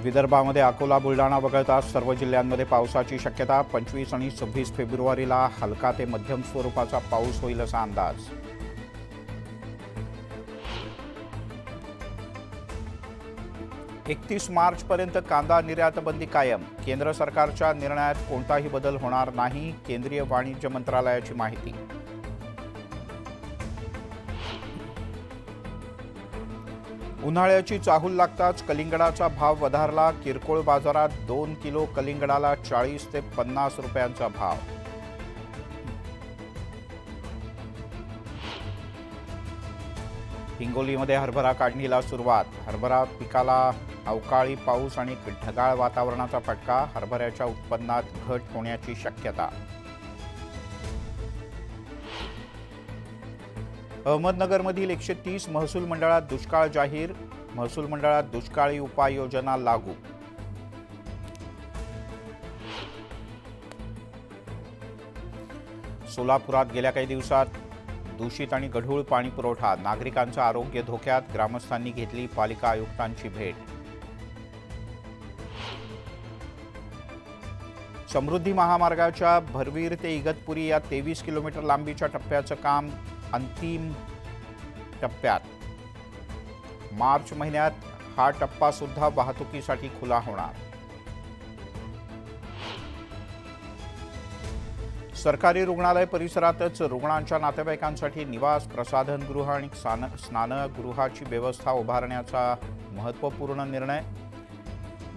विदर्भामध्ये अकोला बुलढाणा वगळता सर्व जिल्ह्यांमध्ये पावसाची शक्यता। 25 आणि 26 फेब्रुवारीला हलका ते मध्यम स्वरूपाचा पाऊस होईल असा अंदाज। एकतीस मार्चपर्यंत कांदा निर्यात बंदी कायम। केंद्र सरकारच्या निर्णयात कोणताही बदल होणार नाही, केंद्रीय वाणिज्य मंत्रालयाची माहिती। उन्हाळ्याची चाहूल लागताच कलिंगडाचा भाव वधारला। किरकोळ बाजारात 2 किलो कलिंगडाला 40 ते 50 रुपयांचा भाव। हिंगोलीमध्ये हरभरा काढणीला सुरुवात। हरभरा पिकाला अवकाळी पाऊस आणि ढगाळ वातावरणाचा फटका। हरभऱ्याच्या उत्पन्नात घट होण्याची शक्यता। अहमदनगरमधील 130 महसूल मंडळात दुष्काळ जाहीर। महसूल मंडळात दुष्काळी उपाययोजना लागू। सोलापुरात गेल्या काही दिवसात दूषित आणि गढूळ पाणी पुरवठा। नागरिकांचं आरोग्य धोक्यात। ग्रामस्थांनी घेतली पालिका आयुक्तांची भेट। समृद्धी महामार्गाच्या भरवीर ते इगतपुरी या 23 किलोमीटर लांबीच्या टप्प्याचं काम अंतिम टप्प्यात। मार्च महिन्यात हा टप्पा सुद्धा वाहतुकीसाठी खुला होणार। सरकारी रुग्णालय परिसरातच रुग्णांच्या नातेवाईकांसाठी निवास, प्रसाधनगृह आणि स्नानगृहाची व्यवस्था उभारण्याचा महत्त्वपूर्ण निर्णय।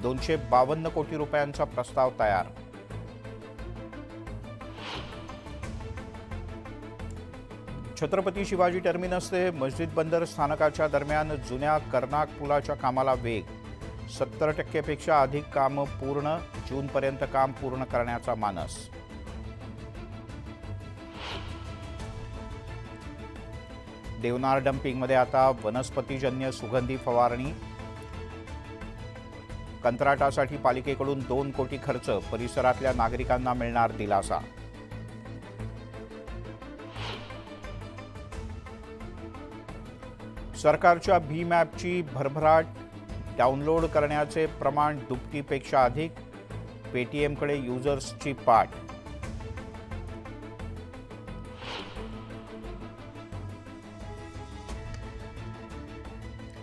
252 कोटी रुपयांचा प्रस्ताव तयार। छत्रपती शिवाजी टर्मिनस ते मस्जिद बंदर स्थानकाच्या दरम्यान जुन्या कर्नाक पुलाच्या कामाला वेग। 70% पेक्षा अधिक काम पूर्ण। जूनपर्यंत काम पूर्ण करण्याचा मानस। देवनार डम्पिंगमध्ये आता वनस्पतीजन्य सुगंधी फवारणी। कंत्राटासाठी पालिकेकडून 2 कोटी खर्च। परिसरातल्या नागरिकांना मिळणार दिलासा। सरकारच्या भीम ॲपची भरभराट। डाउनलोड करण्याचे प्रमाण दुपटीपेक्षा अधिक। पेटीएमकडे युजर्सची पाठ।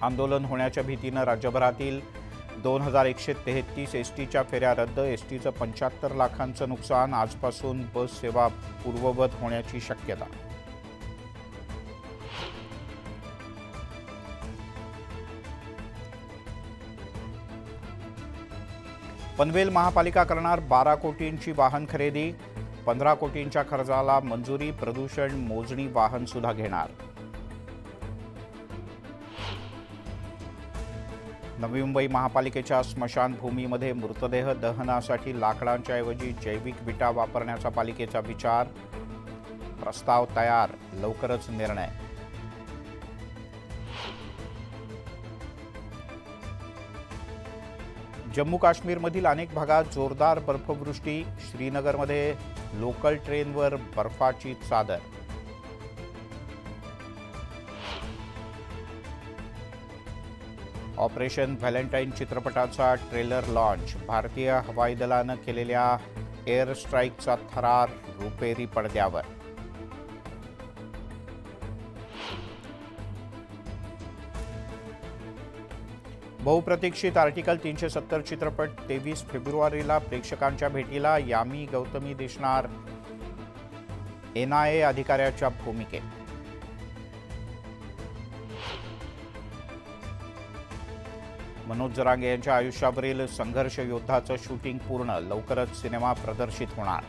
आंदोलन होण्याच्या भीतीनं राज्यभरातील 2133 एसटीच्या फेऱ्या रद्द। एसटीचं 75 लाखांचं नुकसान। आजपासून बस सेवा पूर्ववत होण्याची शक्यता। पनवेल महापालिका करणार 12 कोटींची वाहन खरेदी। 15 कोटींच्या खर्चाला मंजुरी। प्रदूषण मोजणी वाहन सुद्धा घेणार। नवी मुंबई महापालिकेच्या स्मशानभूमीमध्ये मृतदेह दहनासाठी लाकडांच्या ऐवजी जैविक विटा वापरण्याचा पालिकेचा विचार। प्रस्ताव तयार। लवकरच निर्णय। जम्मू काश्मीरमधील अनेक भागात जोरदार बर्फवृष्टी। श्रीनगरमध्ये लोकल ट्रेनवर बर्फाची चादर। ऑपरेशन व्हॅलेंटाईन चित्रपटाचा ट्रेलर लॉन्च। भारतीय हवाई दलानं केलेल्या एअर स्ट्राईकचा थरार रुपेरी पडद्यावर। बहुप्रतीक्षित आर्टिकल 370 चित्रपट 23 फेब्रुवारीला प्रेक्षकांच्या भेटीला। यामी गौतमी दिसणार NIA अधिकाऱ्याच्या भूमिकेत। मनोज जरांगे यांच्या आयुष्यावरील संघर्ष योद्धाचं शूटिंग पूर्ण। लवकरच सिनेमा प्रदर्शित होणार।